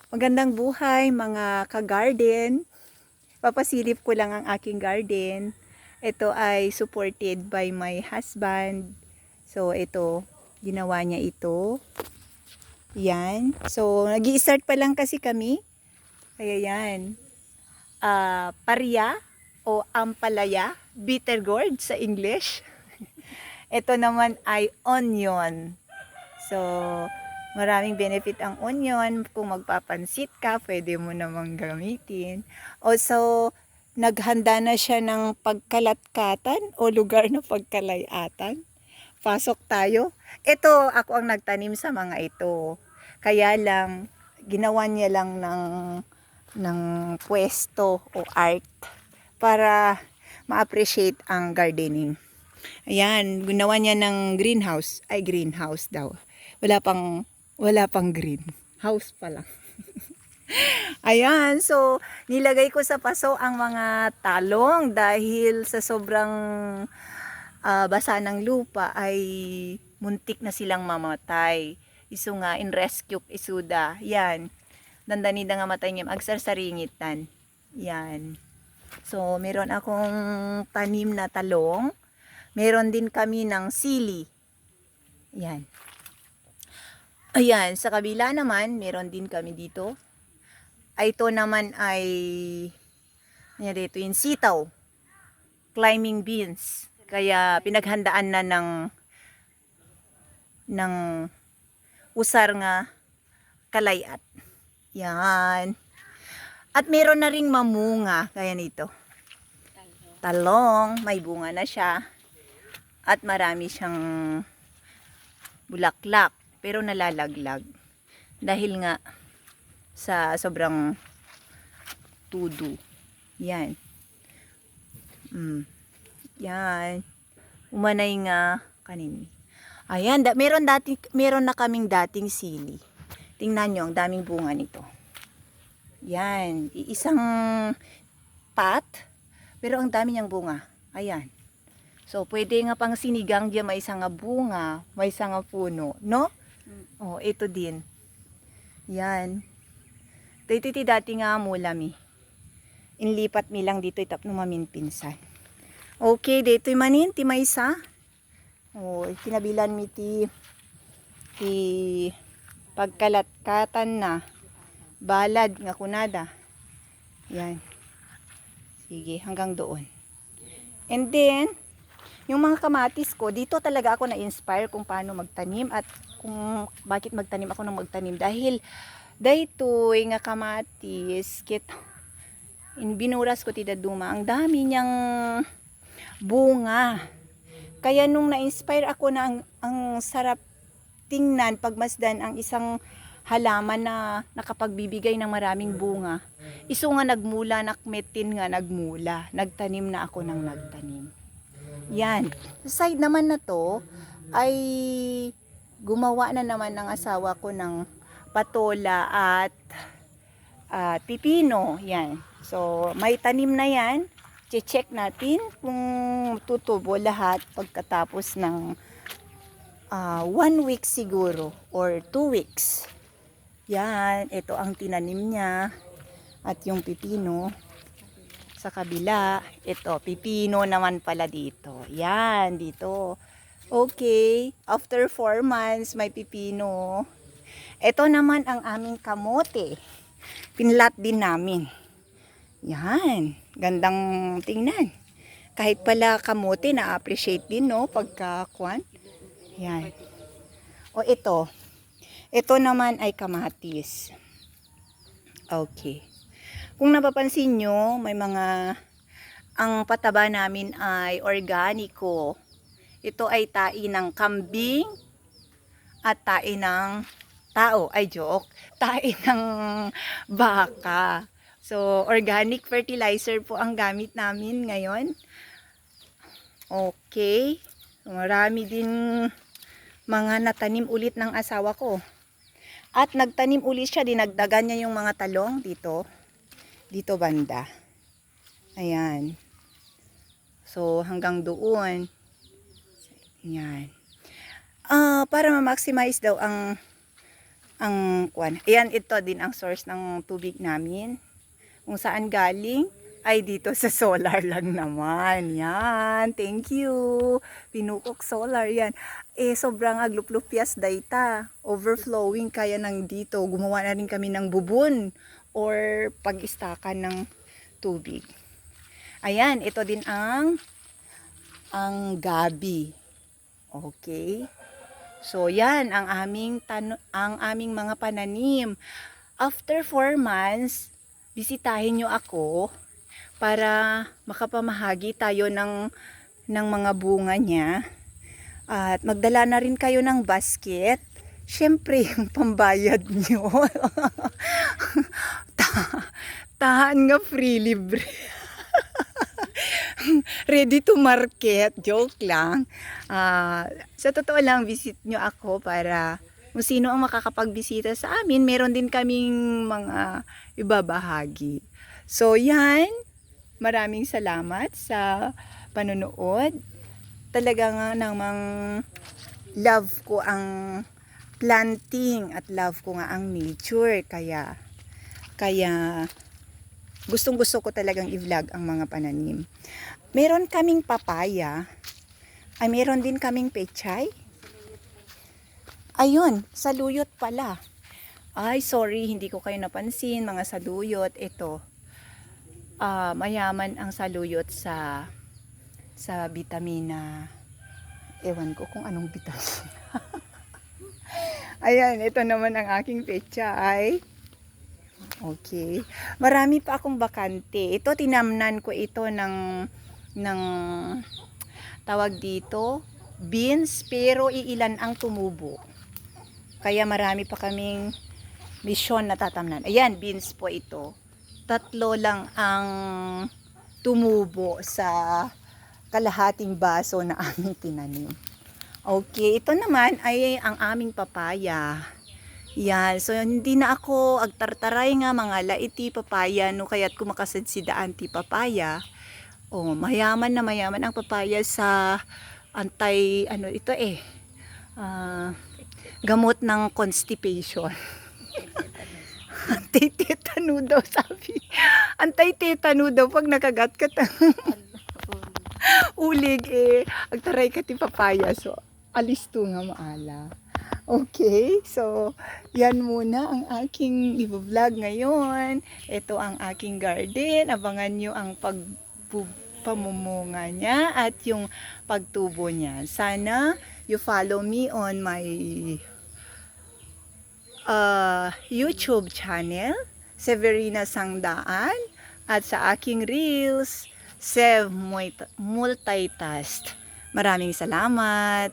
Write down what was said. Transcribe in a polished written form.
Magandang buhay mga ka-garden. Papasilip ko lang ang aking garden. Ito ay supported by my husband. So ito, ginawa niya ito. Yan. So nag-i-start pa lang kasi kami. Kaya yan. Parya o ampalaya, bitter gourd sa English. Ito naman ay onion. So, maraming benefit ang onion. Kung magpapansit ka, pwede mo namang gamitin. Also, naghanda na siya ng pagkalat-katan o lugar na pagkalayatan. Pasok tayo. Ito, ako ang nagtanim sa mga ito. Kaya lang, ginawa niya lang ng pwesto o art para ma-appreciate ang gardening. Ayan, ginawa niya ng greenhouse. Ay, greenhouse daw. Wala pang green. House pa lang. Ayan, so nilagay ko sa paso ang mga talong dahil sa sobrang basa ng lupa ay muntik na silang mamatay. Isu nga in rescue isuda. Yan. Dandani na nga matay niya agsar sa ringitan. Yan. So meron akong tanim na talong. Meron din kami ng sili. Yan. Ayan, sa kabila naman, meron din kami dito. Ito naman ay, ano dito, yung sitaw. Climbing beans. Kaya pinaghandaan na ng usar nga kalayat. Yan. At meron na ring mamunga. Kaya nito. Talong, may bunga na siya. At marami siyang bulaklak. Pero nalalaglag. Dahil nga sa sobrang tudo. Yan. Yan. Umanay nga kanin. Ayan, meron na kaming dating sili. Tingnan nyo, ang daming bunga nito. Yan. Isang pot, pero ang dami niyang bunga. Ayan. So, pwede nga pang sinigang diyan, may isang bunga, may isang puno, no? Oh, ito din. Yan. Dito ti dati nga mulami. Inlipat mi lang dito itap no mamin pinsan. Okay, dito manin ti maysa. Oh, kinabilan mi ti pagkalatkatan na balad nga kunada. Yan. Sige, hanggang doon. And then, yung mga kamatis ko, dito talaga ako na-inspire kung paano magtanim at kung bakit magtanim ako ng magtanim. Dahil, dahito nga kamatis, binuras ko tida duma, ang dami niyang bunga. Kaya nung na-inspire ako na ang sarap tingnan, pagmasdan ang isang halaman na nakapagbibigay ng maraming bunga. Iso nga nagmula, nakmetin nga nagmula. Nagtanim na ako ng nagtanim. Yan. Sa side naman na to, ay gumawa na naman ng asawa ko ng patola at pipino. Yan. So, may tanim na yan. Che-check natin kung tutubo lahat pagkatapos ng 1 week siguro or 2 weeks. Yan. Ito ang tinanim niya. At yung pipino sa kabila, ito, pipino naman pala dito. Yan, dito. Okay, after 4 months, may pipino. Ito naman ang aming kamote. Pinlat din namin. Yan, gandang tingnan. Kahit pala kamote, na-appreciate din, no? Pagkakuan. Yan. O ito. Ito naman ay kamatis. Okay. Kung napapansin nyo, may ang pataba namin ay organiko. Ito ay tae ng kambing at tae ng tao. Ay, joke. Tae ng baka. So, organic fertilizer po ang gamit namin ngayon. Okay. Marami din mga natanim ulit ng asawa ko. At nagtanim ulit siya, dinagdagan niya yung mga talong dito. Dito banda. Ayan. So, hanggang doon. Ayan. Para ma-maximize daw ang ang kwan. Ayan, ito din ang source ng tubig namin. Kung saan galing, ay dito sa solar lang naman. Yan, thank you. Pinukok solar yan. Sobrang agluplupias data. Overflowing kaya nang dito. Gumawa na rin kami ng bubon or pag-istakan ng tubig. Ayan, ito din ang gabi. Okay? So yan ang aming mga pananim. After 4 months, bisitahin nyo ako para makapamahagi tayo ng mga bunga niya. At magdala na rin kayo ng basket. Siyempre, yung pambayad nyo. Tahan nga free libre. Ready to market, joke lang. Sa totoo lang, visit nyo ako para kung sino ang makakapagbisita sa amin, meron din kaming mga ibabahagi. So yan, maraming salamat sa panonood. Talaga nga namang love ko ang planting at love ko nga ang nature. Kaya gustong-gusto ko talagang i-vlog ang mga pananim. Meron kaming papaya. Ay, meron din kaming pechay. Ayun, saluyot pala. Ay, sorry, hindi ko kayo napansin, mga saluyot. Ito, mayaman ang saluyot sa vitamina. Ewan ko kung anong vitamina. Ayan, ito naman ang aking pechay. Okay. Marami pa akong bakante. Ito, tinamnan ko ito ng tawag dito, beans, pero iilan ang tumubo. Kaya marami pa kaming misyon na tatamnan. Ayan, beans po ito. 3 lang ang tumubo sa kalahating baso na aming tinanim. Okay, ito naman ay ang aming papaya. Yan, so hindi na ako agtartaray nga mga laiti papaya no kaya't kumakasad si daanti papaya. Mayaman na mayaman ang papaya sa gamot ng constipation. Anti-tetano daw sabi. Anti-tetano daw pag nakagat ka ulig agtaray ka ti papaya. So alis to nga maala. Okay, so yan muna ang aking i-vlog ngayon. Ito ang aking garden. Abangan nyo ang pamumunga niya at yung pagtubo niya. Sana you follow me on my YouTube channel, Severina Sangdaan, at sa aking Reels, Sev Multitask. Maraming salamat!